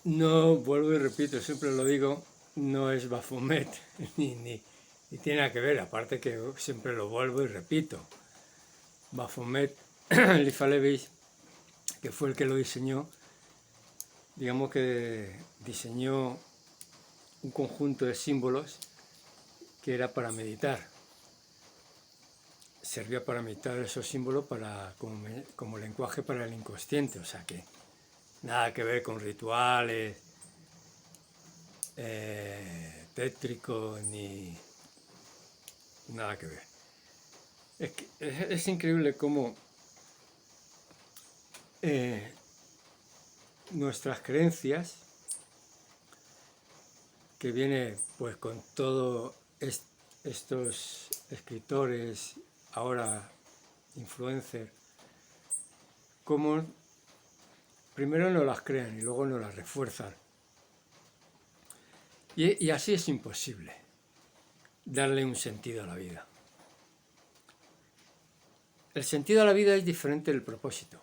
No, vuelvo y repito, siempre lo digo, no es Baphomet, ni tiene nada que ver, aparte que siempre lo vuelvo y repito. Baphomet, Eliphas Levi, que fue el que lo diseñó, digamos que diseñó un conjunto de símbolos que era para meditar. Servía para meditar esos símbolos como lenguaje para el inconsciente, o sea que nada que ver con rituales tétricos ni nada que ver. Es increíble cómo nuestras creencias, que viene pues con todos estos escritores, ahora influencers, cómo primero no las crean y luego no las refuerzan. Y así es imposible darle un sentido a la vida. El sentido a la vida es diferente del propósito.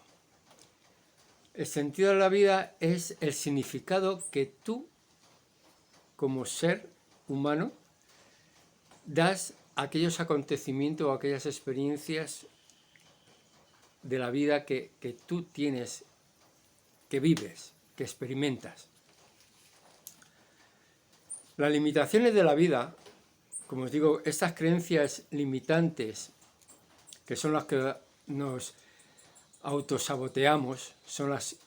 El sentido de la vida es el significado que tú, como ser humano, das a aquellos acontecimientos o aquellas experiencias de la vida que tú tienes, que vives, que experimentas. Las limitaciones de la vida, como os digo, estas creencias limitantes, que son las que nos autosaboteamos, son las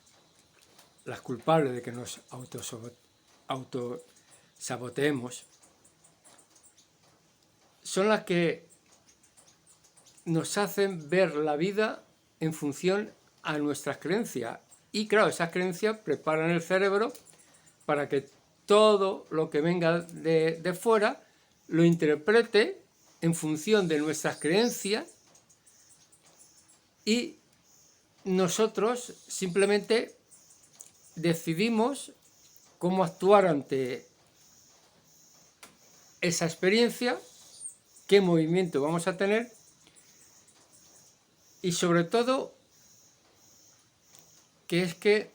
culpables de que nos autosaboteemos, son las que nos hacen ver la vida en función a nuestras creencias. Y claro, esas creencias preparan el cerebro para que todo lo que venga de fuera lo interprete en función de nuestras creencias y nosotros simplemente decidimos cómo actuar ante esa experiencia, qué movimiento vamos a tener y sobre todo que es que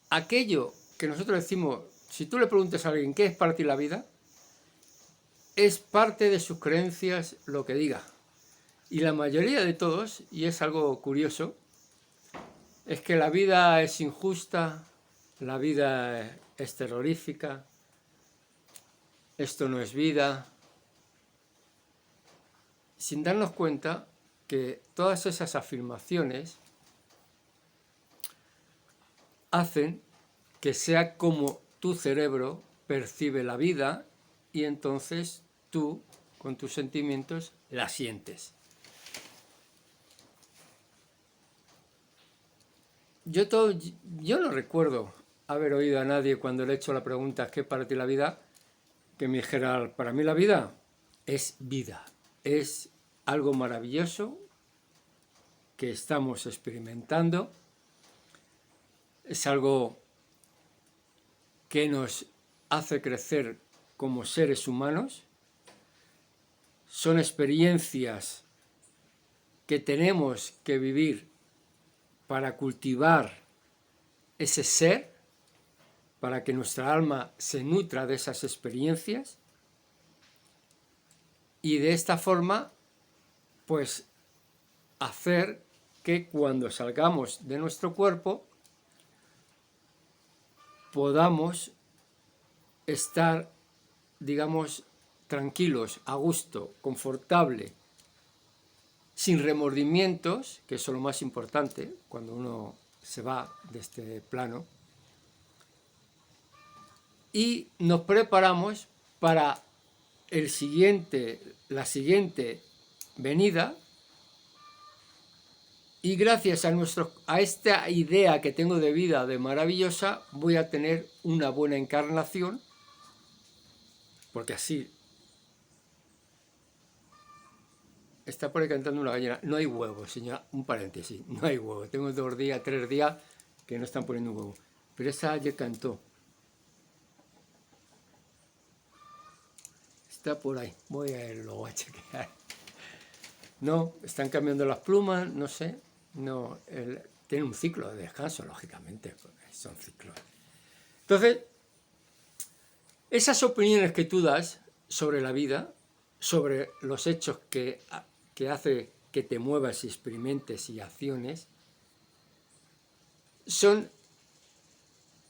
aquello que nosotros decimos, si tú le preguntas a alguien qué es para ti la vida, es parte de sus creencias lo que diga. Y la mayoría de todos, y es algo curioso, es que la vida es injusta, la vida es terrorífica, esto no es vida, sin darnos cuenta que todas esas afirmaciones hacen que sea como tu cerebro percibe la vida y entonces tú, con tus sentimientos, la sientes. Yo no recuerdo haber oído a nadie cuando le he hecho la pregunta ¿qué es para ti la vida? Que me dijera, para mí la vida es vida, es algo maravilloso que estamos experimentando, es algo que nos hace crecer como seres humanos, son experiencias que tenemos que vivir para cultivar ese ser, para que nuestra alma se nutra de esas experiencias y de esta forma, pues, hacer que cuando salgamos de nuestro cuerpo podamos estar, digamos, tranquilos, a gusto, confortable, sin remordimientos, que eso es lo más importante cuando uno se va de este plano, y nos preparamos para la siguiente venida, y gracias a esta idea que tengo de vida de maravillosa, voy a tener una buena encarnación, porque así está por ahí cantando una gallina. No hay huevo, señora. Un paréntesis. No hay huevo. Tengo 2 días, 3 días que no están poniendo huevo. Pero esa ayer cantó. Está por ahí. Lo voy a chequear. No, están cambiando las plumas, no sé. No, tiene un ciclo de descanso, lógicamente, son ciclos. Entonces, esas opiniones que tú das sobre la vida, sobre los hechos que hace que te muevas y experimentes y acciones,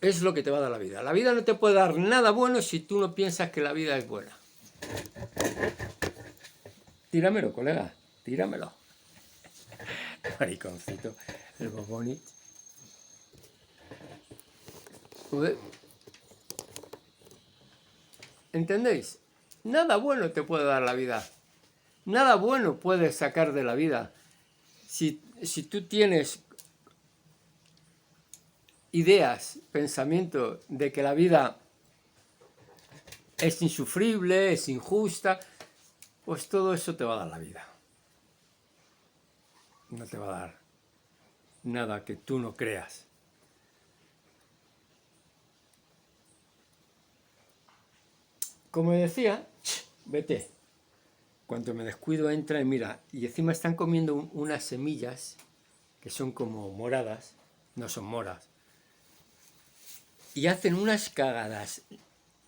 es lo que te va a dar la vida. La vida no te puede dar nada bueno si tú no piensas que la vida es buena. Tíramelo, colega, tíramelo. Mariconcito, el Bobonich. ¿Entendéis? Nada bueno te puede dar la vida. Nada bueno puedes sacar de la vida. Si tú tienes ideas, pensamientos de que la vida es insufrible, es injusta, pues todo eso te va a dar la vida. No te va a dar nada que tú no creas. Como decía, vete. Cuando me descuido entra y mira, y encima están comiendo unas semillas que son como moradas, no son moras, y hacen unas cagadas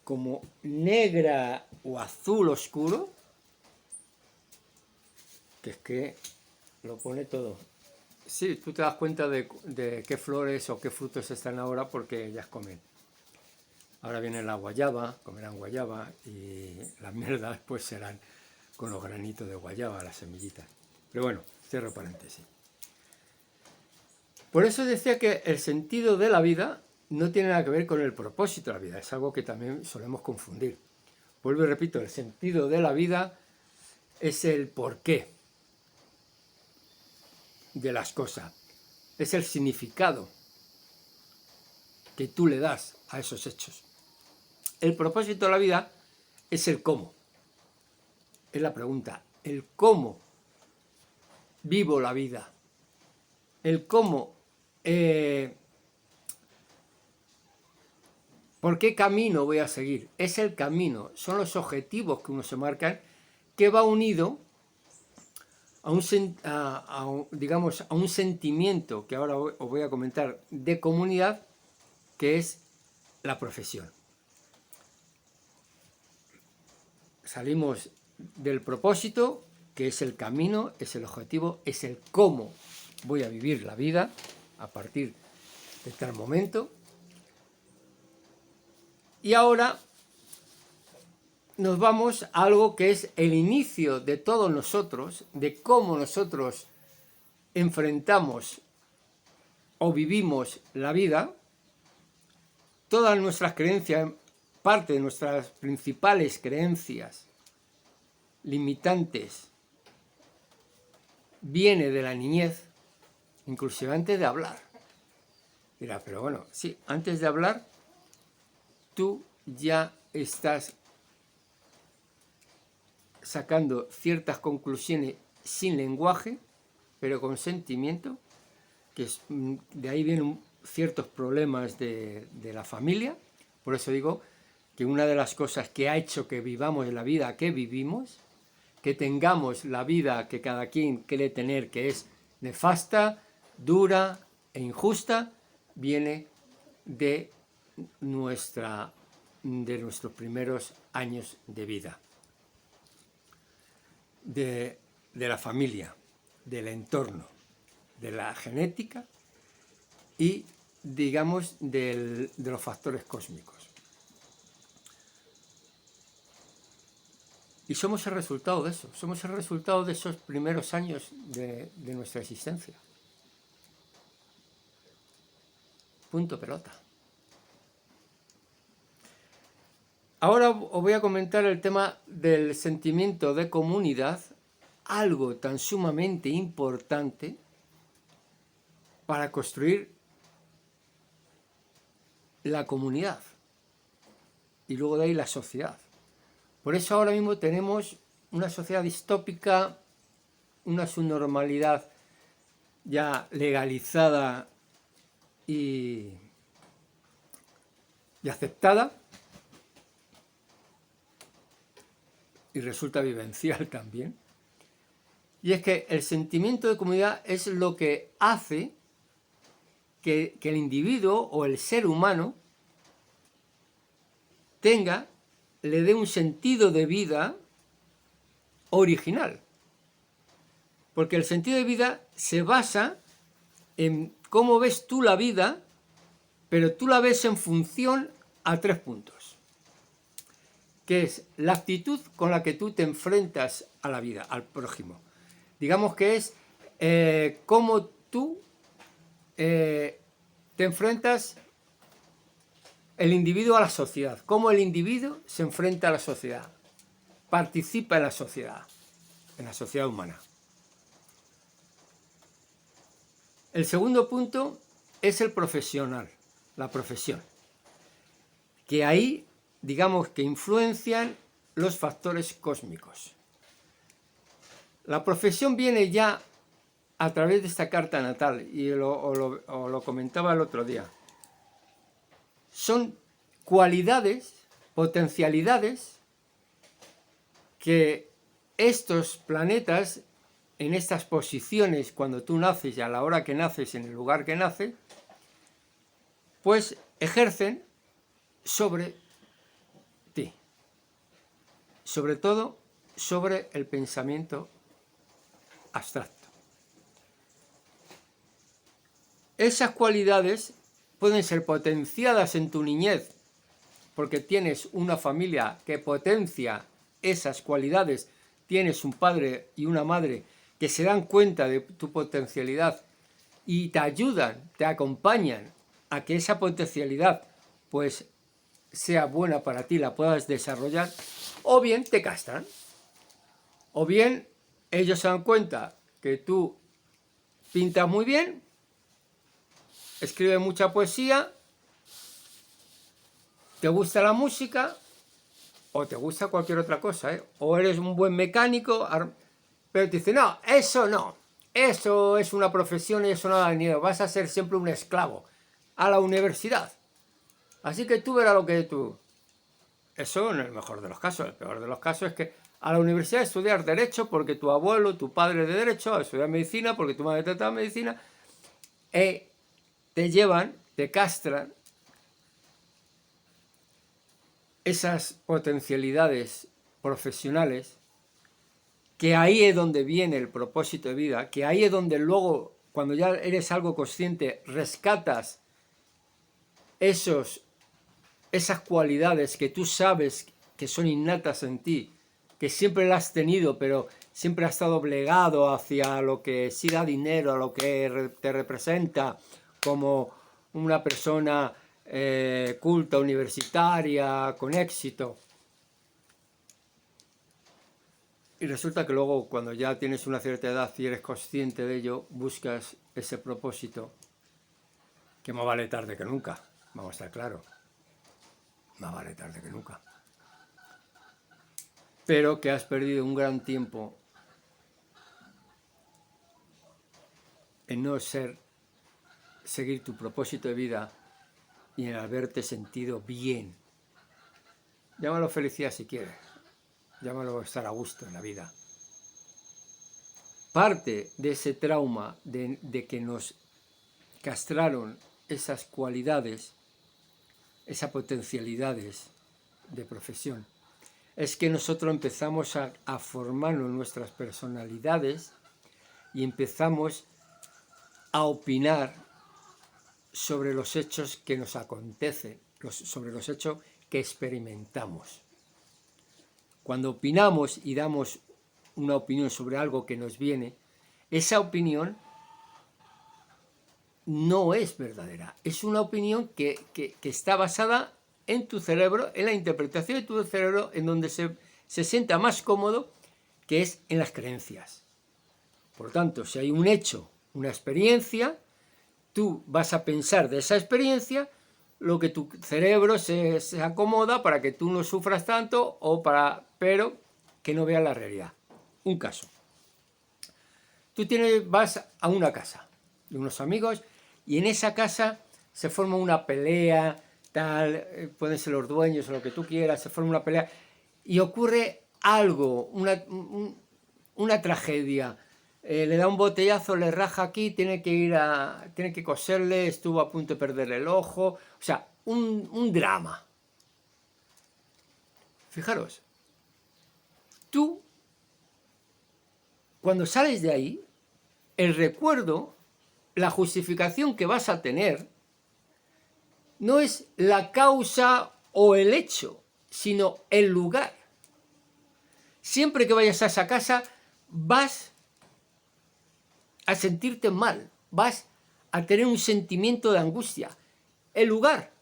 como negra o azul oscuro, que es que lo pone todo. Sí, tú te das cuenta de qué flores o qué frutos están ahora porque ellas comen. Ahora viene la guayaba, comerán guayaba, y las mierdas después serán con los granitos de guayaba, las semillitas. Pero bueno, cierro paréntesis. Por eso decía que el sentido de la vida no tiene nada que ver con el propósito de la vida, es algo que también solemos confundir. Vuelvo y repito, el sentido de la vida es el porqué de las cosas, es el significado que tú le das a esos hechos. El propósito de la vida es el cómo, es la pregunta, el cómo vivo la vida, el cómo, por qué camino voy a seguir, es el camino, son los objetivos que uno se marca, que va unido a un sentimiento que ahora os voy a comentar de comunidad, que es la profesión. Salimos del propósito, que es el camino, es el objetivo, es el cómo voy a vivir la vida a partir de tal momento. Y ahora nos vamos a algo que es el inicio de todos nosotros, de cómo nosotros enfrentamos o vivimos la vida. Todas nuestras creencias, parte de nuestras principales creencias limitantes, viene de la niñez, inclusive antes de hablar. Dirá, pero bueno, sí, antes de hablar, tú ya estás sacando ciertas conclusiones sin lenguaje, pero con sentimiento, que de ahí vienen ciertos problemas de la familia. Por eso digo que una de las cosas que ha hecho que vivamos la vida que vivimos, que tengamos la vida que cada quien quiere tener, que es nefasta, dura e injusta, viene de nuestros primeros años de vida, de la familia, del entorno, de la genética y, digamos, de los factores cósmicos. Y somos el resultado de eso, somos el resultado de esos primeros años de nuestra existencia. Punto pelota. Ahora os voy a comentar el tema del sentimiento de comunidad, algo tan sumamente importante para construir la comunidad y luego de ahí la sociedad. Por eso ahora mismo tenemos una sociedad distópica, una subnormalidad ya legalizada y aceptada, y resulta vivencial también. Y es que el sentimiento de comunidad es lo que hace que el individuo o el ser humano le dé un sentido de vida original. Porque el sentido de vida se basa en cómo ves tú la vida, pero tú la ves en función a 3 puntos. Que es la actitud con la que tú te enfrentas a la vida, al prójimo. Digamos que es cómo tú te enfrentas el individuo a la sociedad, cómo el individuo se enfrenta a la sociedad, participa en la sociedad humana. El segundo punto es el profesional, la profesión, que ahí, digamos que influencian los factores cósmicos. La profesión viene ya a través de esta carta natal, y lo comentaba el otro día. Son cualidades, potencialidades, que estos planetas, en estas posiciones, cuando tú naces y a la hora que naces, en el lugar que naces, pues ejercen sobre ti. Sobre todo sobre el pensamiento abstracto. Esas cualidades pueden ser potenciadas en tu niñez porque tienes una familia que potencia esas cualidades, tienes un padre y una madre que se dan cuenta de tu potencialidad y te ayudan, te acompañan a que esa potencialidad pues sea buena para ti, la puedas desarrollar, o bien te castran, o bien ellos se dan cuenta que tú pintas muy bien, escribes mucha poesía, te gusta la música o te gusta cualquier otra cosa, o eres un buen mecánico, pero te dicen, no, eso es una profesión y eso no da dinero, vas a ser siempre un esclavo a la universidad. Así que tú verás lo que tú... Eso en el mejor de los casos. El peor de los casos es que a la universidad estudiar Derecho porque tu abuelo, tu padre es de Derecho, a estudiar Medicina porque tu madre trata Medicina, te llevan, te castran esas potencialidades profesionales, que ahí es donde viene el propósito de vida, que ahí es donde luego, cuando ya eres algo consciente, rescatas esas cualidades que tú sabes que son innatas en ti, que siempre las has tenido, pero siempre has estado obligado hacia lo que sí da dinero, a lo que te representa como una persona culta, universitaria, con éxito. Y resulta que luego, cuando ya tienes una cierta edad y eres consciente de ello, buscas ese propósito, que más vale tarde que nunca, vamos a estar claros. Más vale tarde que nunca. Pero que has perdido un gran tiempo en no seguir tu propósito de vida y en haberte sentido bien. Llámalo felicidad si quieres. Llámalo estar a gusto en la vida. Parte de ese trauma de que nos castraron esas cualidades, esas potencialidades de profesión, es que nosotros empezamos a formarnos nuestras personalidades y empezamos a opinar sobre los hechos que nos acontecen, sobre los hechos que experimentamos. Cuando opinamos y damos una opinión sobre algo que nos viene, esa opinión no es verdadera. Es una opinión que está basada en tu cerebro, en la interpretación de tu cerebro, en donde se sienta más cómodo, que es en las creencias. Por lo tanto, si hay un hecho, una experiencia, tú vas a pensar de esa experiencia lo que tu cerebro se acomoda para que tú no sufras tanto, pero que no veas la realidad. Un caso. Tú vas a una casa de unos amigos y en esa casa se forma una pelea, pueden ser los dueños o lo que tú quieras, se forma una pelea y ocurre algo, una tragedia. le da un botellazo, le raja aquí, tiene que coserle, estuvo a punto de perder el ojo, o sea, un drama. Fijaros, tú, cuando sales de ahí, el recuerdo, la justificación que vas a tener, no es la causa o el hecho, sino el lugar. Siempre que vayas a esa casa, vas a sentirte mal, vas a tener un sentimiento de angustia. El lugar.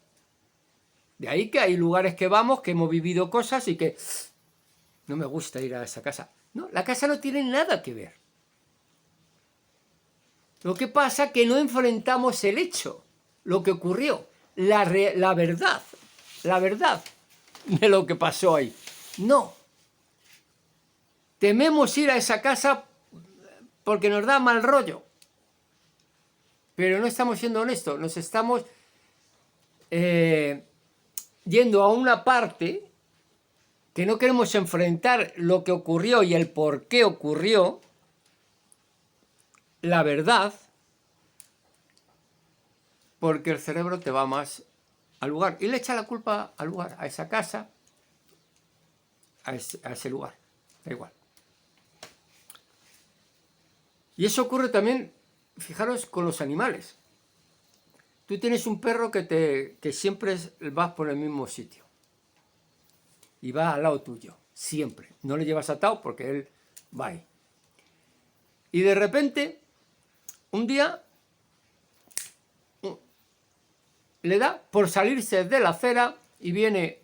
De ahí que hay lugares que vamos, que hemos vivido cosas y que no me gusta ir a esa casa. No, la casa no tiene nada que ver. Lo que pasa es que no enfrentamos el hecho, lo que ocurrió, la verdad de lo que pasó ahí. No. Tememos ir a esa casa porque nos da mal rollo. Pero no estamos siendo honestos, nos estamos yendo a una parte que no queremos enfrentar lo que ocurrió y el por qué ocurrió, la verdad, porque el cerebro te va más al lugar y le echa la culpa al lugar, a esa casa, a ese lugar, da igual. Y eso ocurre también, fijaros, con los animales. Tú tienes un perro que siempre vas por el mismo sitio y va al lado tuyo, siempre. No le llevas atado porque él va ahí. Y de repente, un día, le da por salirse de la acera y viene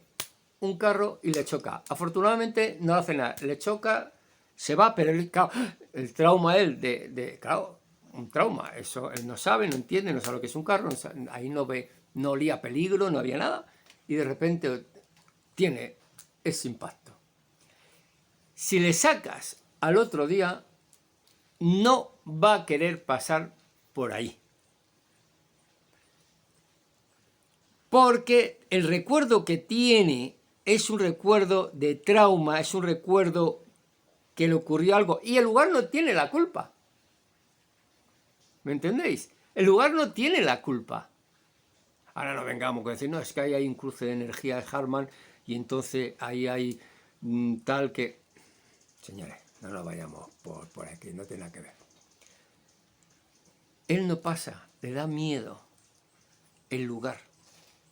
un carro y le choca. Afortunadamente no hace nada, le choca, se va, pero el trauma claro, un trauma, eso él no sabe, no entiende, no sabe lo que es un carro, ahí no ve, no olía peligro, no había nada, y de repente tiene ese impacto. Si le sacas al otro día, no va a querer pasar por ahí. Porque el recuerdo que tiene es un recuerdo de trauma, es un recuerdo que le ocurrió algo, y el lugar no tiene la culpa. ¿Me entendéis? El lugar no tiene la culpa. Ahora no vengamos con decir, no, es que ahí hay un cruce de energía de Hartmann y entonces ahí hay tal que... Señores, no nos vayamos por aquí, no tiene nada que ver. Él no pasa, le da miedo el lugar.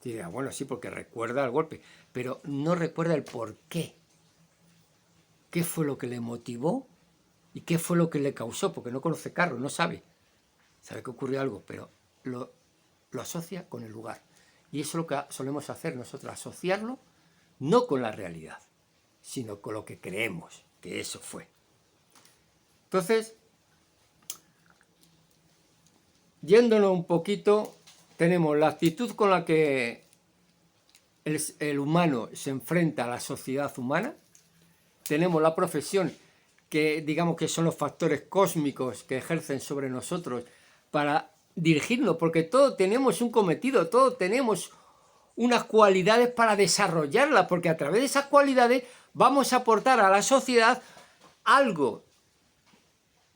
Dirá, bueno, sí, porque recuerda el golpe, pero no recuerda el por qué. ¿Qué fue lo que le motivó y qué fue lo que le causó? Porque no conoce carro, no sabe. Sabe que ocurrió algo, pero lo asocia con el lugar. Y eso es lo que solemos hacer nosotros, asociarlo no con la realidad, sino con lo que creemos que eso fue. Entonces, yéndonos un poquito, tenemos la actitud con la que el humano se enfrenta a la sociedad humana, tenemos la profesión, que digamos que son los factores cósmicos que ejercen sobre nosotros para dirigirnos, porque todos tenemos un cometido, todos tenemos unas cualidades para desarrollarlas, porque a través de esas cualidades vamos a aportar a la sociedad algo.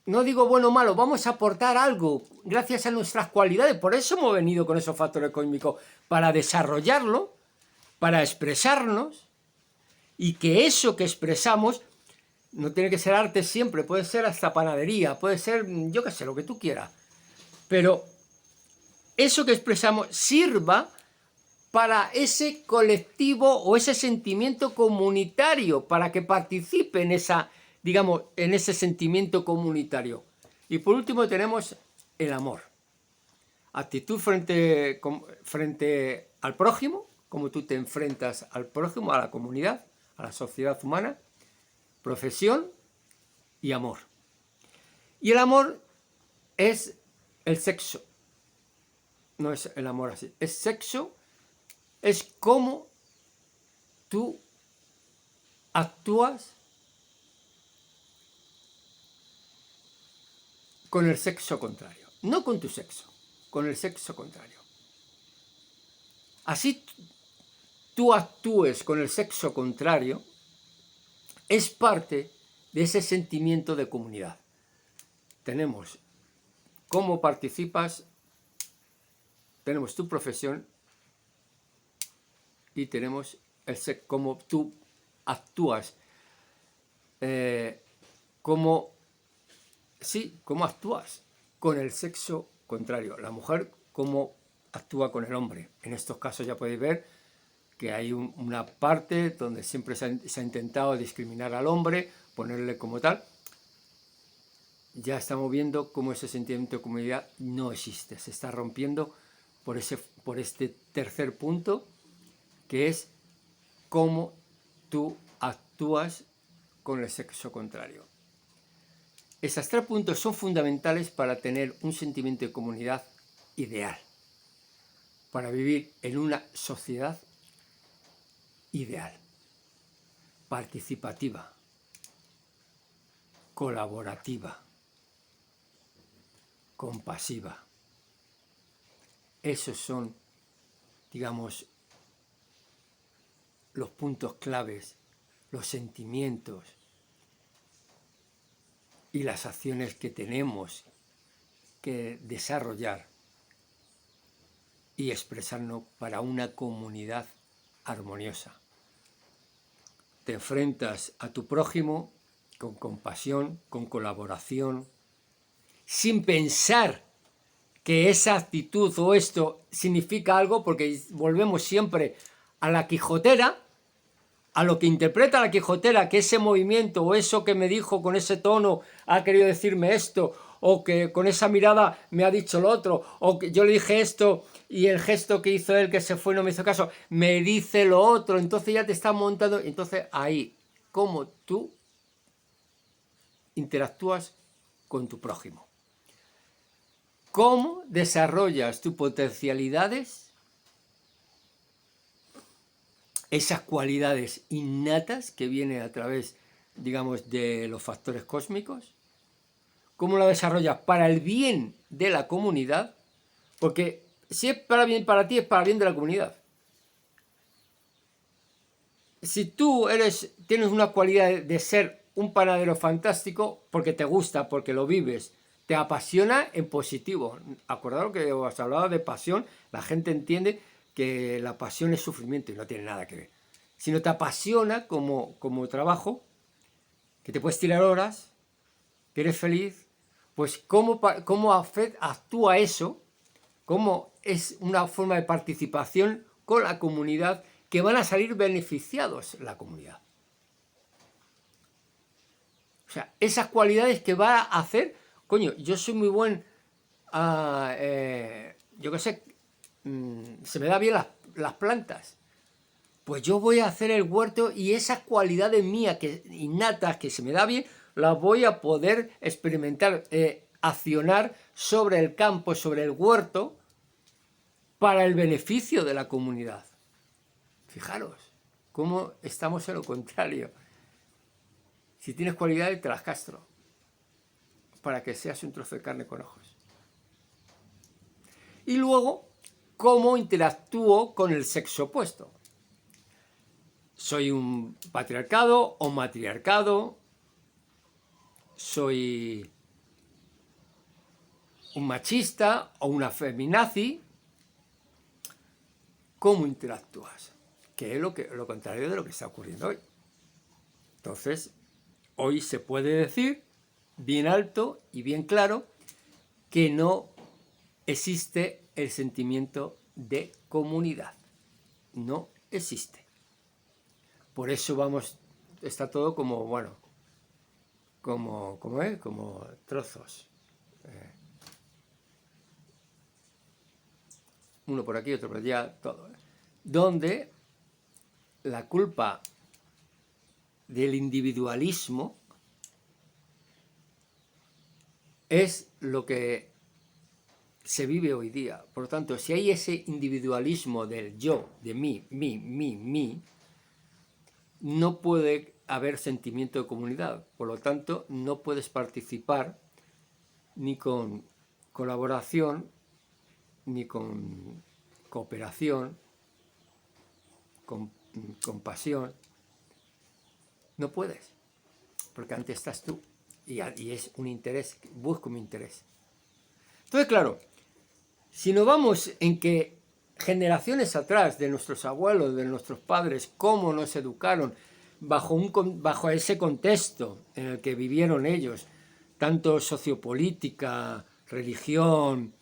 No digo bueno o malo, vamos a aportar algo gracias a nuestras cualidades. Por eso hemos venido con esos factores cósmicos, para desarrollarlo, para expresarnos, y que eso que expresamos no tiene que ser arte siempre, puede ser hasta panadería, puede ser, yo qué sé, lo que tú quieras. Pero eso que expresamos sirva para ese colectivo o ese sentimiento comunitario, para que participe en en ese sentimiento comunitario. Y por último tenemos el amor. Actitud frente al prójimo, como tú te enfrentas al prójimo, a la comunidad, a la sociedad humana, profesión y amor. Y el amor es el sexo. No es el amor así. Es sexo, es cómo tú actúas con el sexo contrario. No con tu sexo, con el sexo contrario. Así tú actúes con el sexo contrario, es parte de ese sentimiento de comunidad. tenemos cómo participas, tenemos tu profesión y tenemos cómo tú actúas, cómo actúas con el sexo contrario. La mujer, cómo actúa con el hombre. En estos casos ya podéis ver que hay una parte donde siempre se ha intentado discriminar al hombre, ponerle como tal. Ya estamos viendo cómo ese sentimiento de comunidad no existe, se está rompiendo por este tercer punto, que es cómo tú actúas con el sexo contrario. Esos 3 puntos son fundamentales para tener un sentimiento de comunidad ideal, para vivir en una sociedad ideal, participativa, colaborativa, compasiva. Esos son, digamos, los puntos claves, los sentimientos y las acciones que tenemos que desarrollar y expresarnos para una comunidad armoniosa. Te enfrentas a tu prójimo con compasión, con colaboración, sin pensar que esa actitud o esto significa algo, porque volvemos siempre a la quijotera, a lo que interpreta la quijotera, que ese movimiento o eso que me dijo con ese tono ha querido decirme esto, o que con esa mirada me ha dicho lo otro, o que yo le dije esto y el gesto que hizo él, que se fue y no me hizo caso, me dice lo otro, entonces ya te está montando. Entonces ahí, cómo tú interactúas con tu prójimo, cómo desarrollas tus potencialidades, esas cualidades innatas que vienen a través, digamos, de los factores cósmicos, cómo la desarrollas para el bien de la comunidad, porque si es para bien para ti, es para el bien de la comunidad. Si tú tienes una cualidad de ser un panadero fantástico, porque te gusta, porque lo vives, te apasiona en positivo. Acordaros que os hablaba de pasión, la gente entiende que la pasión es sufrimiento y no tiene nada que ver. Si no te apasiona como trabajo, que te puedes tirar horas, que eres feliz, pues cómo actúa eso, cómo es una forma de participación con la comunidad, que van a salir beneficiados la comunidad. O sea, esas cualidades que va a hacer, coño, yo soy muy buen, yo qué sé, se me da bien las plantas. Pues yo voy a hacer el huerto y esas cualidades mías innatas que se me da bien, las voy a poder experimentar, accionar sobre el campo, sobre el huerto, para el beneficio de la comunidad. Fijaros cómo estamos en lo contrario. Si tienes cualidades, te las castro para que seas un trozo de carne con ojos. Y luego, cómo interactúo con el sexo opuesto. ¿Soy un patriarcado o matriarcado? ¿Soy un machista o una feminazi? ¿Cómo interactúas? Que es lo contrario de lo que está ocurriendo hoy. Entonces, hoy se puede decir bien alto y bien claro que no existe el sentimiento de comunidad. No existe. Por eso está todo como, bueno, como trozos. Uno por aquí, otro por allá, todo. Donde la culpa del individualismo es lo que se vive hoy día. Por lo tanto, si hay ese individualismo del yo, de mí, no puede haber sentimiento de comunidad. Por lo tanto, no puedes participar ni con colaboración, ni con cooperación, con compasión. No puedes, porque antes estás tú. y es un interés, busco mi interés. Entonces, claro, si nos vamos en que generaciones atrás de nuestros abuelos, de nuestros padres, cómo nos educaron bajo ese contexto en el que vivieron ellos, tanto sociopolítica, religión,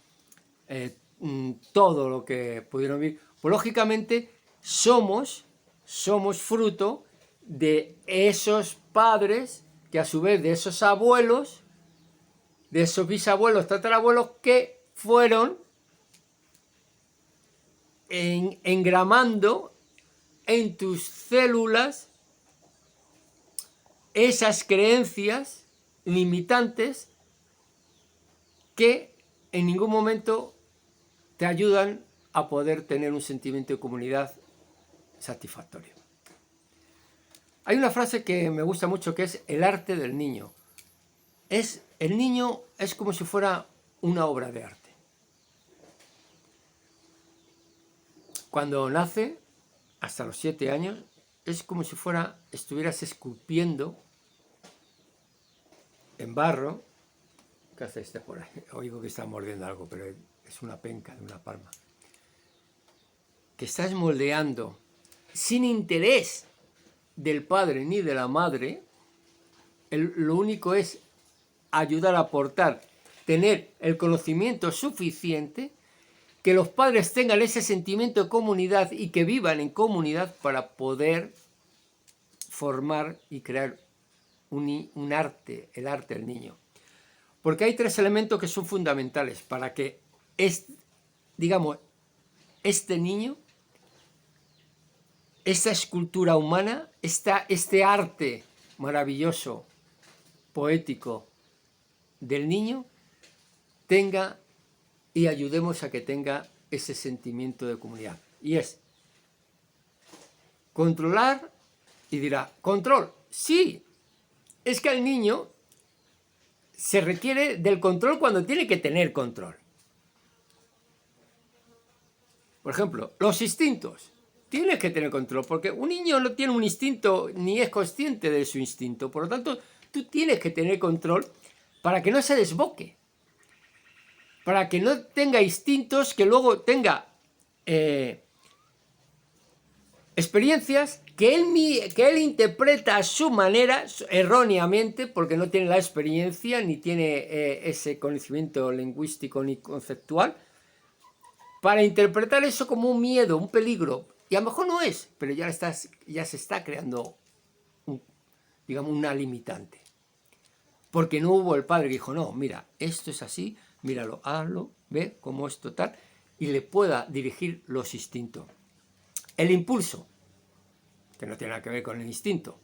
todo lo que pudieron vivir, pues lógicamente somos fruto de esos padres que a su vez de esos abuelos, de esos bisabuelos, tatarabuelos que fueron engramando en tus células esas creencias limitantes que en ningún momento te ayudan a poder tener un sentimiento de comunidad satisfactorio. Hay una frase que me gusta mucho que es el arte del niño. El niño es como si fuera una obra de arte. Cuando nace, hasta los 7 años, es como si estuvieras esculpiendo en barro. ¿Qué hace este por ahí? Oigo que está mordiendo algo, pero es una penca de una palma. Que estás moldeando sin interés del padre ni de la madre. Lo único es ayudar a aportar, tener el conocimiento suficiente, que los padres tengan ese sentimiento de comunidad y que vivan en comunidad para poder formar y crear un arte, el arte del niño. Porque hay 3 elementos que son fundamentales para que este niño, esta escultura humana, este arte maravilloso, poético del niño, tenga y ayudemos a que tenga ese sentimiento de comunidad. Y es controlar, y dirá, ¿control? Sí, es que al niño se requiere del control cuando tiene que tener control. Por ejemplo, los instintos. Tienes que tener control, porque un niño no tiene un instinto ni es consciente de su instinto. Por lo tanto, tú tienes que tener control para que no se desboque. Para que no tenga instintos, que luego tenga experiencias que él interpreta a su manera, erróneamente, porque no tiene la experiencia, ni tiene ese conocimiento lingüístico ni conceptual, para interpretar eso como un miedo, un peligro. Y a lo mejor no es, pero ya se está creando, una limitante. Porque no hubo el padre que dijo, no, mira, esto es así, míralo, hazlo, ve cómo es total, y le pueda dirigir los instintos. El impulso, que no tiene nada que ver con el instinto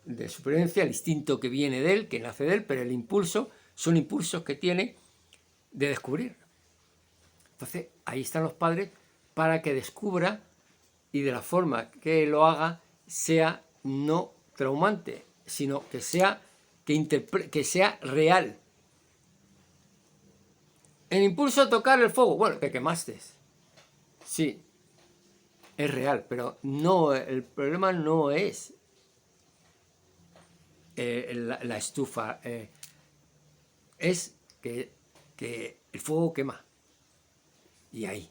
de supervivencia, el instinto que viene de él, que nace de él, pero el impulso son impulsos que tiene de descubrir. Entonces, ahí están los padres para que descubra y de la forma que lo haga sea no traumante, sino que sea real. El impulso a tocar el fuego, bueno, te quemaste. Sí, es real, pero no, el problema no es la estufa, es que el fuego quema. Y ahí.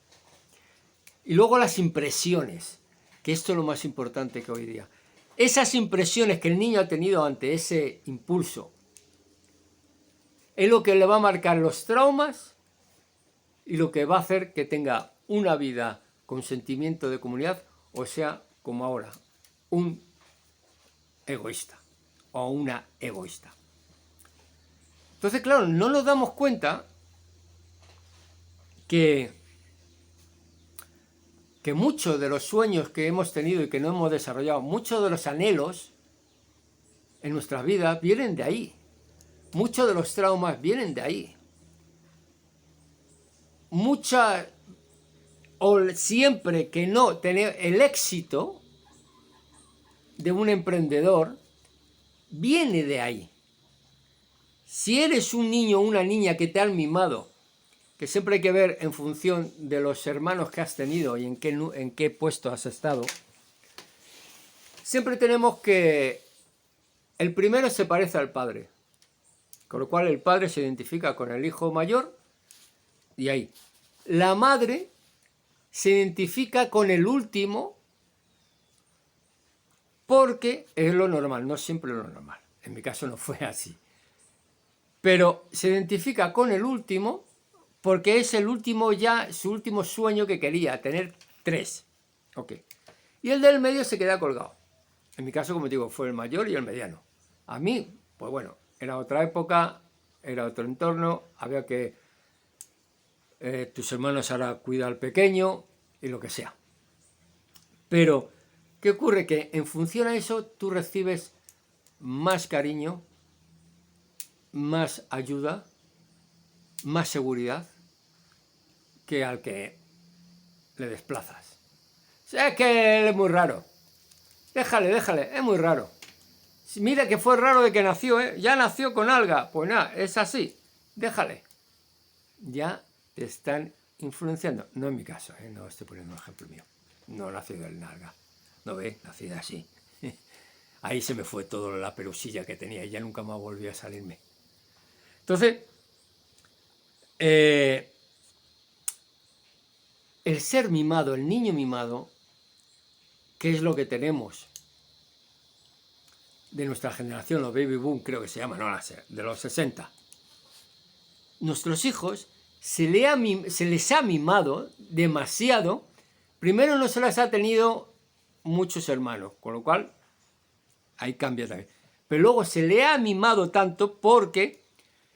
Y luego las impresiones, que esto es lo más importante que hoy día. Esas impresiones que el niño ha tenido ante ese impulso es lo que le va a marcar los traumas y lo que va a hacer que tenga una vida con sentimiento de comunidad, o sea, como ahora, un egoísta o una egoísta. Entonces, claro, no nos damos cuenta que muchos de los sueños que hemos tenido y que no hemos desarrollado, muchos de los anhelos en nuestra vida vienen de ahí. Muchos de los traumas vienen de ahí. Siempre que no tener el éxito de un emprendedor viene de ahí. Si eres un niño o una niña que te han mimado, que siempre hay que ver en función de los hermanos que has tenido y en qué puesto has estado, siempre tenemos que El primero se parece al padre, con lo cual el padre se identifica con el hijo mayor y ahí. La madre se identifica con el último porque es lo normal, no siempre lo normal. En mi caso no fue así. Pero se identifica con el último porque es el último ya, su último sueño que quería, tener 3. Ok. Y el del medio se queda colgado. En mi caso, como digo, fue el mayor y el mediano. A mí, pues bueno, era otra época, era otro entorno, había que... tus hermanos ahora cuidan al pequeño y lo que sea. Pero, ¿qué ocurre? Que en función a eso tú recibes más cariño, más ayuda, más seguridad que al que le desplazas. Es que él es muy raro. Déjale, es muy raro. Mira que fue raro de que nació, ¿eh? Ya nació con alga. Pues nada, es así. Déjale. Ya te están influenciando. No en mi caso, ¿eh? No estoy poniendo un ejemplo mío. No nací del nalga. No ve, nací así. Ahí se me fue toda la perusilla que tenía y ya nunca más volvió a salirme. Entonces, el ser mimado, el niño mimado, ¿qué es lo que tenemos de nuestra generación, los baby boom, creo que se llama, no la sé, de los 60? Nuestros hijos se les ha mimado demasiado. Primero no se las ha tenido muchos hermanos, con lo cual ahí cambia también. Pero luego se le ha mimado tanto porque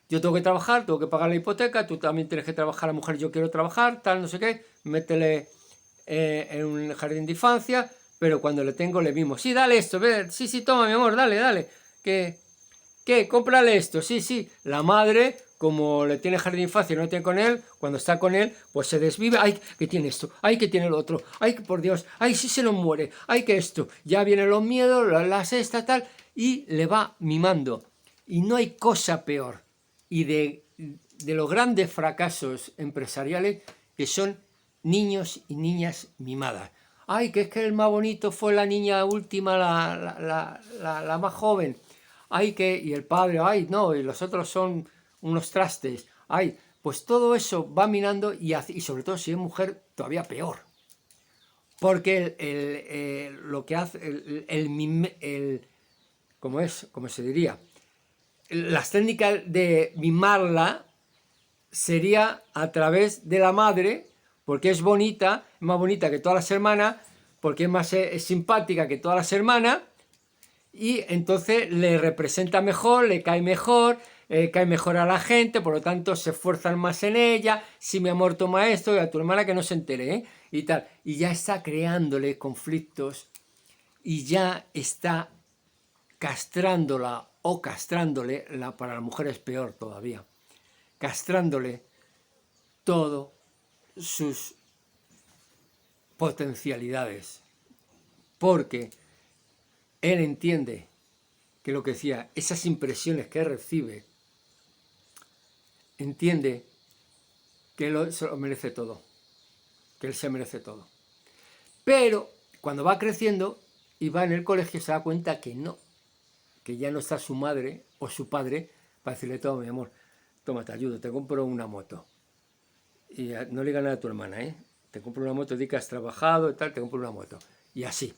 yo tengo que trabajar, tengo que pagar la hipoteca, tú también tienes que trabajar, la mujer, yo quiero trabajar, tal, no sé qué, métele en un jardín de infancia, pero cuando le tengo le mimo, sí, dale esto, sí, toma mi amor, dale, ¿qué? Cómprale esto, sí, la madre, como le tiene jardín de infancia y no tiene con él, cuando está con él, pues se desvive, ay, que tiene esto, ay, que tiene lo otro, ay, que por Dios, ay, sí se nos muere, ay, que esto, ya vienen los miedos, la sexta, tal, y le va mimando, y no hay cosa peor, y de los grandes fracasos empresariales que son niños y niñas mimadas. Ay, que es que el más bonito fue la niña última, la más joven. Ay, que, y el padre, ay, no, y los otros son unos trastes. Ay, pues todo eso va minando y sobre todo si es mujer, todavía peor. Porque lo que hace, ¿cómo se diría? Las técnicas de mimarla sería a través de la madre, porque es bonita, es más bonita que todas las hermanas, porque es más simpática que todas las hermanas, y entonces le representa mejor, le cae mejor a la gente, por lo tanto se esfuerzan más en ella, si mi amor toma esto, y a tu hermana que no se entere, ¿eh? Y tal, y ya está creándole conflictos, y ya está castrándola o castrándole, para la mujer es peor todavía, castrándole todas sus potencialidades, porque él entiende que lo que decía, esas impresiones que recibe, entiende que él se lo merece todo, que él se merece todo. Pero cuando va creciendo y va en el colegio se da cuenta que no, que ya no está su madre o su padre para decirle, toma mi amor, toma, te ayudo, te compro una moto. Y no le ganas a tu hermana, ¿eh? Te compro una moto, di que has trabajado y tal, te compro una moto. Y así,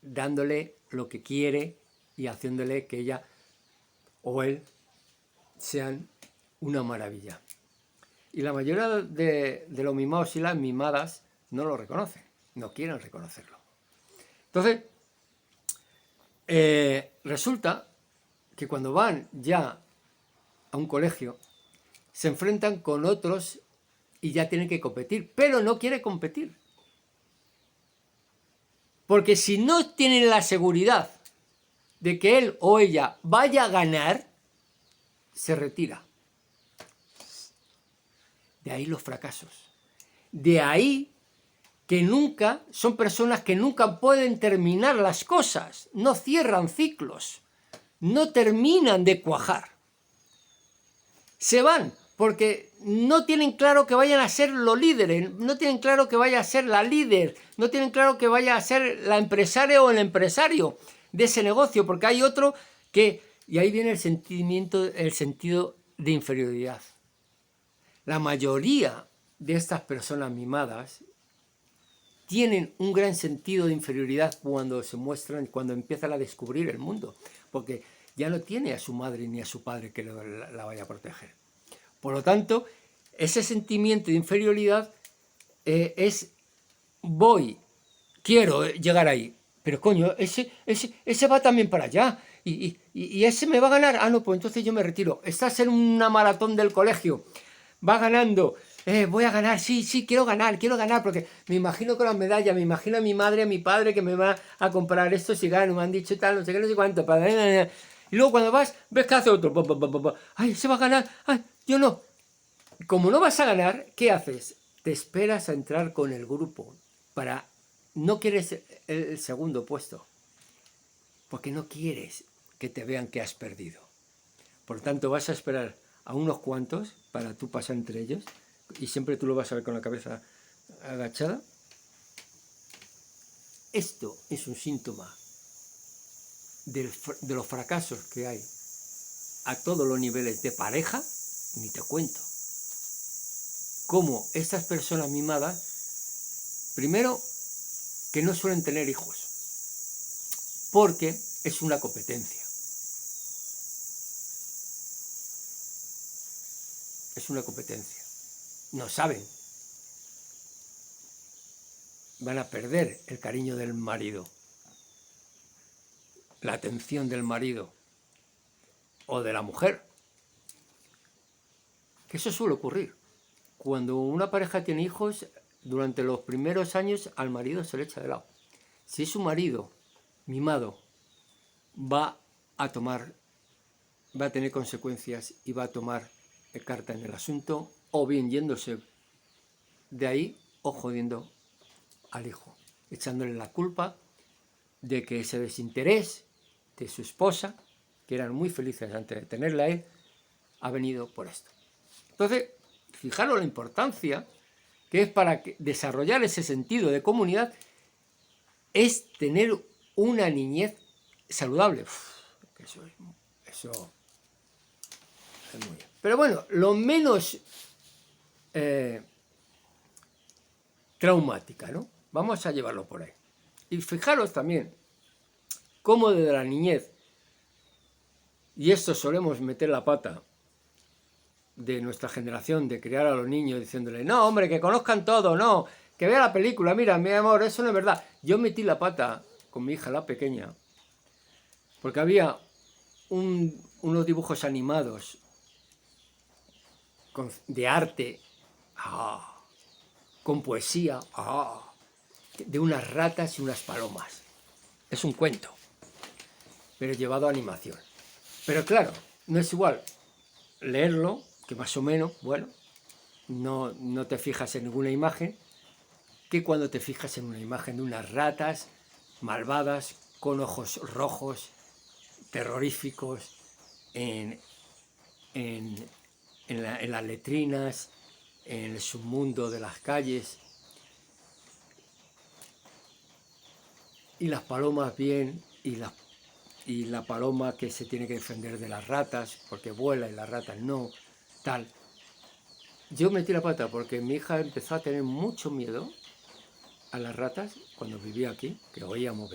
dándole lo que quiere y haciéndole que ella o él sean una maravilla. Y la mayoría de los mimados y las mimadas no lo reconocen, no quieren reconocerlo. Entonces, resulta que cuando van ya a un colegio, se enfrentan con otros y ya tienen que competir, pero no quiere competir. Porque si no tienen la seguridad de que él o ella vaya a ganar, se retira. De ahí los fracasos. De ahí que nunca, son personas que nunca pueden terminar las cosas, no cierran ciclos, no terminan de cuajar. Se van porque no tienen claro que vayan a ser los líderes, no tienen claro que vaya a ser la líder, no tienen claro que vaya a ser la empresaria o el empresario de ese negocio, porque hay otro Y ahí viene el sentido de inferioridad. La mayoría de estas personas mimadas tienen un gran sentido de inferioridad cuando se muestran, cuando empiezan a descubrir el mundo, porque ya no tiene a su madre ni a su padre que la vaya a proteger. Por lo tanto, ese sentimiento de inferioridad quiero llegar ahí, pero coño, ese va también para allá, y ese me va a ganar, no, pues entonces yo me retiro. Estás en una maratón del colegio, va ganando, voy a ganar, sí, quiero ganar, porque me imagino con las medallas, me imagino a mi madre, a mi padre que me va a comprar esto si gano, me han dicho tal, no sé qué, no sé cuánto, y luego cuando vas, ves que hace otro, ay, se va a ganar, ay, yo no. Como no vas a ganar, ¿qué haces? Te esperas a entrar con el grupo, no quieres el segundo puesto, porque no quieres que te vean que has perdido. Por lo tanto, vas a esperar a unos cuantos para tú pasar entre ellos, y siempre tú lo vas a ver con la cabeza agachada. Esto es un síntoma de los fracasos que hay a todos los niveles de pareja, ni te cuento. Cómo estas personas mimadas, primero, que no suelen tener hijos, porque es una competencia. Es una competencia. No saben. Van a perder el cariño del marido, la atención del marido o de la mujer. Que eso suele ocurrir. Cuando una pareja tiene hijos, durante los primeros años al marido se le echa de lado. Si es un marido mimado, va a tener consecuencias y va a tomar carta en el asunto, o bien yéndose de ahí o jodiendo al hijo, echándole la culpa de que ese desinterés de su esposa, que eran muy felices antes de tenerla a él, ha venido por esto. Entonces, fijaros la importancia que es para desarrollar ese sentido de comunidad, es tener una niñez saludable. Eso es muy bien. Pero bueno, lo menos traumática, ¿no? Vamos a llevarlo por ahí. Y fijaros también cómo desde la niñez, y esto solemos meter la pata de nuestra generación, de criar a los niños diciéndole, no, hombre, que conozcan todo, no, que vea la película, mira, mi amor, eso no es verdad. Yo metí la pata con mi hija, la pequeña, porque había unos dibujos animados de arte, con poesía, de unas ratas y unas palomas. Es un cuento, pero llevado a animación. Pero claro, no es igual leerlo, que más o menos, bueno, no te fijas en ninguna imagen, que cuando te fijas en una imagen de unas ratas malvadas, con ojos rojos, terroríficos, en las letrinas, en el submundo de las calles, y las palomas bien, y la paloma que se tiene que defender de las ratas, porque vuela y las ratas no, tal. Yo metí la pata porque mi hija empezó a tener mucho miedo a las ratas cuando vivía aquí, que veíamos,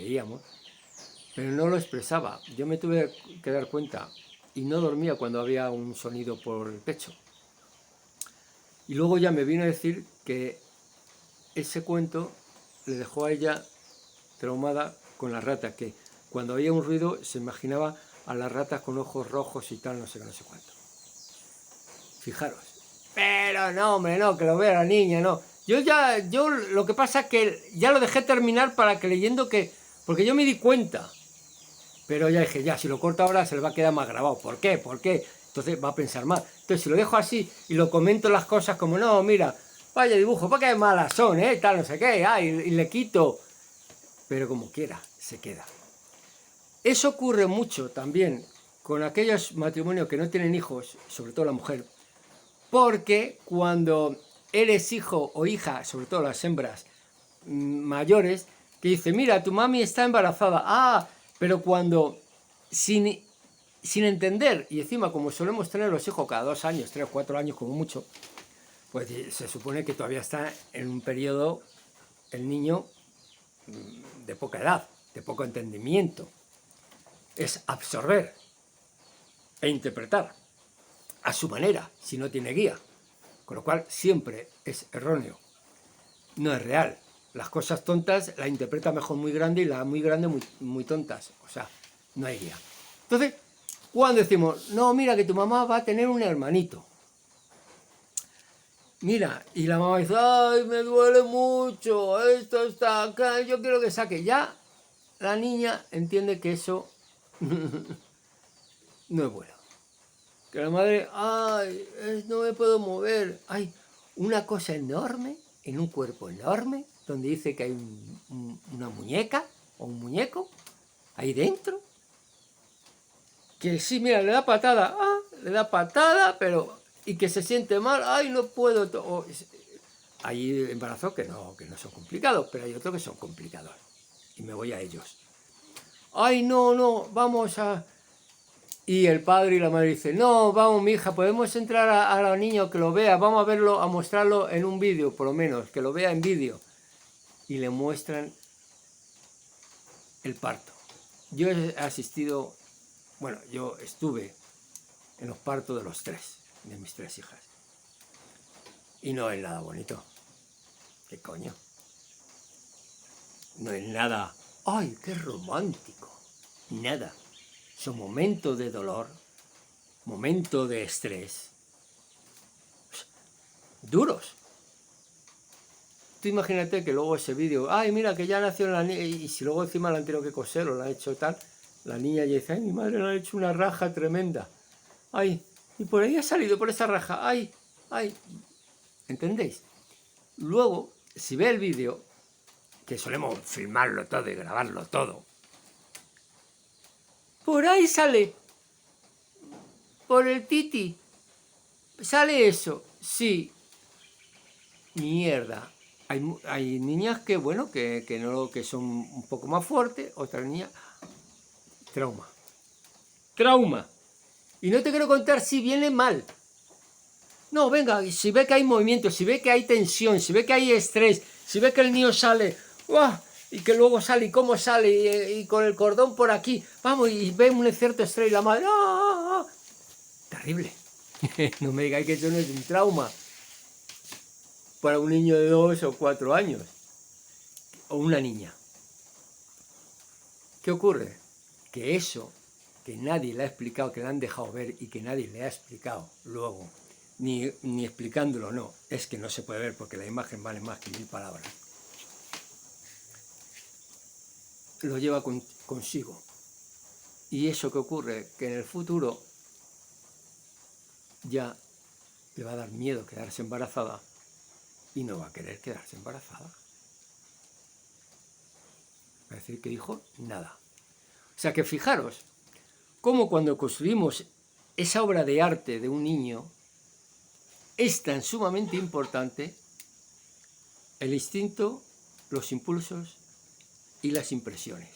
pero no lo expresaba. Yo me tuve que dar cuenta y no dormía cuando había un sonido por el techo. Y luego ya me vino a decir que ese cuento le dejó a ella traumada con las ratas, que cuando había un ruido se imaginaba a las ratas con ojos rojos y tal, no sé qué, no sé cuánto. Fijaros. Pero no, hombre, no, que lo vea la niña, no. Yo lo que pasa es que ya lo dejé terminar para que leyendo porque yo me di cuenta. Pero ya dije, si lo corto ahora se le va a quedar más grabado. ¿Por qué? Entonces va a pensar más. Entonces si lo dejo así y lo comento las cosas como, no, mira, vaya dibujo, ¿para qué malas son, tal, no sé qué, y le quito. Pero como quiera, se queda. Eso ocurre mucho también con aquellos matrimonios que no tienen hijos, sobre todo la mujer, porque cuando eres hijo o hija, sobre todo las hembras mayores, que dice, mira, tu mami está embarazada, pero cuando sin sin entender, y encima como solemos tener los hijos cada 2 años, 3 o 4 años como mucho, pues se supone que todavía está en un periodo el niño de poca edad, de poco entendimiento. Es absorber e interpretar a su manera, si no tiene guía. Con lo cual siempre es erróneo, no es real. Las cosas tontas las interpreta mejor muy grande y las muy grandes muy tontas. O sea, no hay guía. Entonces, cuando decimos, no, mira que tu mamá va a tener un hermanito. Mira, y la mamá dice, ay, me duele mucho, esto está acá, yo quiero que saque. Ya la niña entiende que eso no es bueno. Que la madre, ay, no me puedo mover. Hay una cosa enorme, en un cuerpo enorme, donde dice que hay una muñeca o un muñeco ahí dentro. Que sí, mira, le da patada, pero... y que se siente mal, ay, no puedo. Hay embarazos que no son complicados, pero hay otros que son complicados. Y me voy a ellos. Ay, no, vamos a... Y el padre y la madre dicen, no, vamos, mi hija, podemos entrar a los niños, que lo vea, vamos a verlo, a mostrarlo en un vídeo, por lo menos, que lo vea en vídeo. Y le muestran el parto. Yo he asistido, bueno, yo estuve en los partos de los 3, de mis 3 hijas. Y no es nada bonito. ¿Qué coño? No es nada, ay, qué romántico. Nada. Son momentos de dolor, momentos de estrés, duros. Tú imagínate que luego ese vídeo, ay, mira que ya nació la niña, y si luego encima la han tenido que coser o la han hecho tal, la niña ya dice, ay, mi madre le ha hecho una raja tremenda. Ay, y por ahí ha salido por esa raja, ay. ¿Entendéis? Luego, si ve el vídeo, que solemos filmarlo todo y grabarlo todo, por ahí sale, por el titi, sale eso, sí, mierda. Hay niñas que, bueno, que son un poco más fuertes, otras niñas, trauma. Y no te quiero contar si viene mal. No, venga, si ve que hay movimiento, si ve que hay tensión, si ve que hay estrés, si ve que el niño sale, ¡uah! Y que luego sale, y cómo sale, y con el cordón por aquí, vamos, y ve un cierto estrés, y la madre, ¡ah! Terrible. No me digáis que eso no es un trauma para un niño de 2 o 4 años, o una niña. ¿Qué ocurre? Que eso, que nadie le ha explicado, que le han dejado ver y que nadie le ha explicado luego, ni explicándolo, no, es que no se puede ver porque la imagen vale más que 1000 palabras. Lo lleva consigo. Y eso que ocurre, que en el futuro ya le va a dar miedo quedarse embarazada y no va a querer quedarse embarazada. Va a decir que dijo nada. O sea que fijaros cómo cuando construimos esa obra de arte de un niño es tan sumamente importante el instinto, los impulsos y las impresiones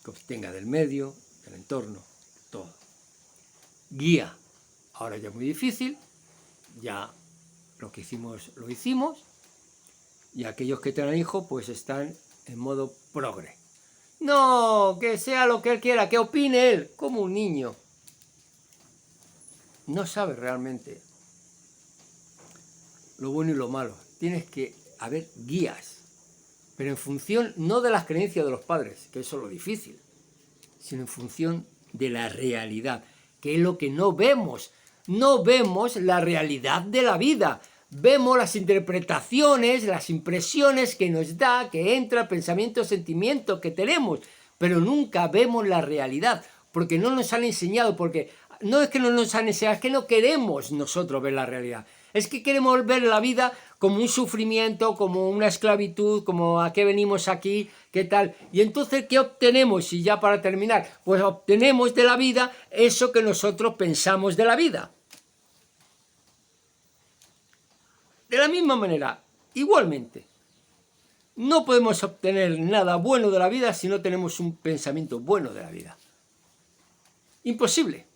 que obtenga del medio, del entorno, todo. Guía. Ahora ya es muy difícil, ya lo que hicimos, lo hicimos, y aquellos que tengan hijos pues están en modo progre. No, que sea lo que él quiera, que opine él, como un niño. No sabe realmente lo bueno y lo malo. Tienes que haber guías, pero en función no de las creencias de los padres, que eso es lo difícil, sino en función de la realidad, que es lo que no vemos. No vemos la realidad de la vida. Vemos las interpretaciones, las impresiones que nos da, que entra, pensamientos, sentimientos que tenemos, pero nunca vemos la realidad, porque no nos han enseñado, porque no es que no nos han enseñado, es que no queremos nosotros ver la realidad. Es que queremos ver la vida como un sufrimiento, como una esclavitud, como a qué venimos aquí, qué tal. Y entonces, ¿qué obtenemos? Y ya para terminar, pues obtenemos de la vida eso que nosotros pensamos de la vida. De la misma manera, igualmente, no podemos obtener nada bueno de la vida si no tenemos un pensamiento bueno de la vida. Imposible.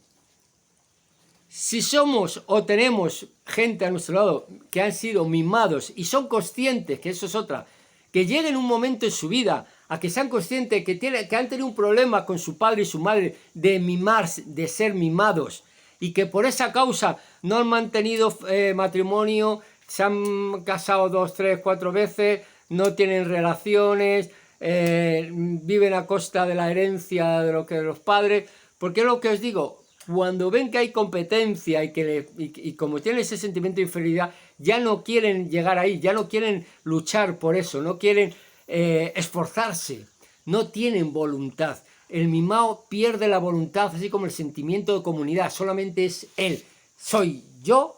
Si somos o tenemos gente a nuestro lado que han sido mimados y son conscientes, que eso es otra, que lleguen un momento en su vida a que sean conscientes que han tenido un problema con su padre y su madre de mimarse, de ser mimados, y que por esa causa no han mantenido matrimonio, se han casado 2, 3, 4 veces, no tienen relaciones, viven a costa de la herencia de lo que de los padres, porque es lo que os digo, cuando ven que hay competencia y como tienen ese sentimiento de inferioridad, ya no quieren llegar ahí, ya no quieren luchar por eso, no quieren esforzarse, no tienen voluntad. El mimado pierde la voluntad, así como el sentimiento de comunidad, solamente es él. Soy yo,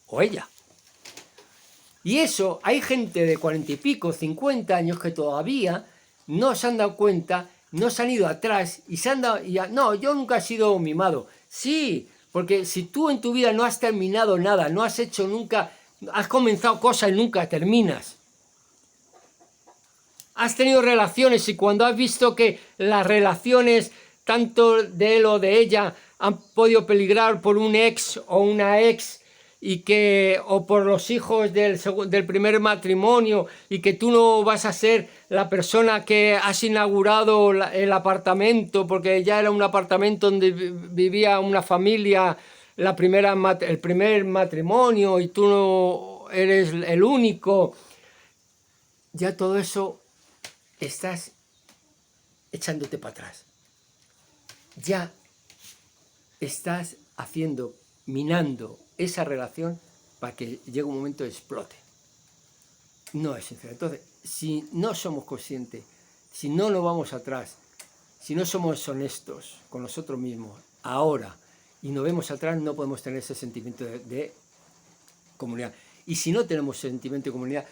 o ella. Y eso, hay gente de 40 y pico, 50 años que todavía no se han dado cuenta, no se han ido atrás y se han dado... no, yo nunca he sido mimado. Sí, porque si tú en tu vida no has terminado nada, no has hecho nunca, has comenzado cosas y nunca terminas. Has tenido relaciones y cuando has visto que las relaciones, tanto de él o de ella, han podido peligrar por un ex o una ex, o por los hijos del primer matrimonio, y que tú no vas a ser la persona que has inaugurado el apartamento, porque ya era un apartamento donde vivía una familia, el primer matrimonio, y tú no eres el único, ya todo eso estás echándote para atrás. Ya estás minando esa relación para que llegue un momento de explote. No es sincero. Entonces, si no somos conscientes, si no nos vamos atrás, si no somos honestos con nosotros mismos ahora y nos vemos atrás, no podemos tener ese sentimiento de comunidad. Y si no tenemos sentimiento de comunidad,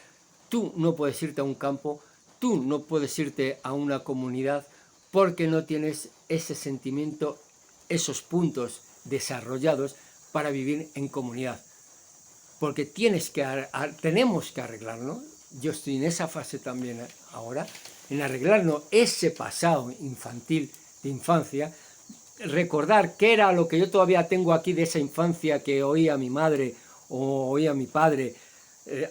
tú no puedes irte a un campo, tú no puedes irte a una comunidad porque no tienes ese sentimiento, esos puntos desarrollados para vivir en comunidad. Porque tenemos que arreglarnos. Yo estoy en esa fase también ahora, en arreglarnos ese pasado infantil, de infancia, recordar qué era lo que yo todavía tengo aquí de esa infancia que oía a mi madre o oía a mi padre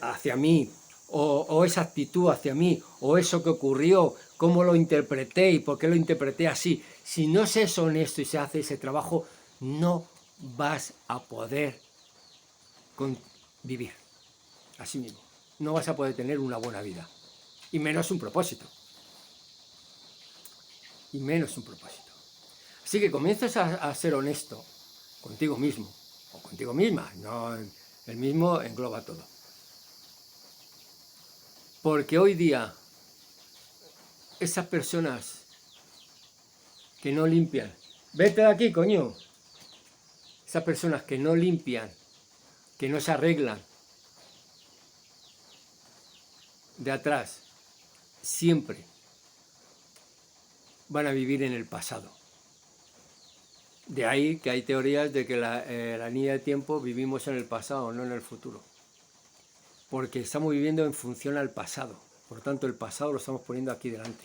hacia mí, o esa actitud hacia mí, o eso que ocurrió, cómo lo interpreté y por qué lo interpreté así. Si no se es honesto y se hace ese trabajo, no vas a poder vivir así mismo. No vas a poder tener una buena vida. Y menos un propósito. Y menos un propósito. Así que comienzas a ser honesto contigo mismo o contigo misma. No, el mismo engloba todo. Porque hoy día esas personas que no limpian, vete de aquí, coño. Esas personas que no limpian, que no se arreglan de atrás, siempre van a vivir en el pasado. De ahí que hay teorías de que la línea de tiempo vivimos en el pasado, no en el futuro. Porque estamos viviendo en función al pasado. Por tanto, el pasado lo estamos poniendo aquí delante.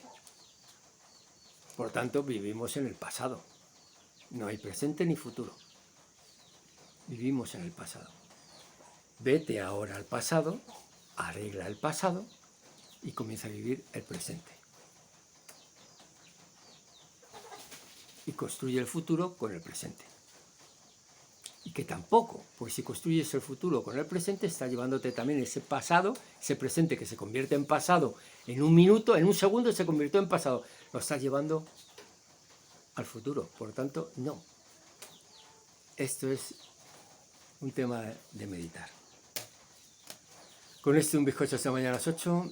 Por tanto, vivimos en el pasado. No hay presente ni futuro. Vivimos en el pasado. Vete ahora al pasado, arregla el pasado y comienza a vivir el presente. Y construye el futuro con el presente. Y que tampoco, pues si construyes el futuro con el presente, está llevándote también ese pasado, ese presente que se convierte en pasado en un minuto, en un segundo se convirtió en pasado. Lo estás llevando al futuro. Por lo tanto, no. Esto es un tema de meditar. Con esto un bizcocho hasta mañana a las 8.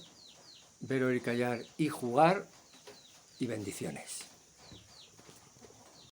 Ver, oír, callar y jugar. Y bendiciones.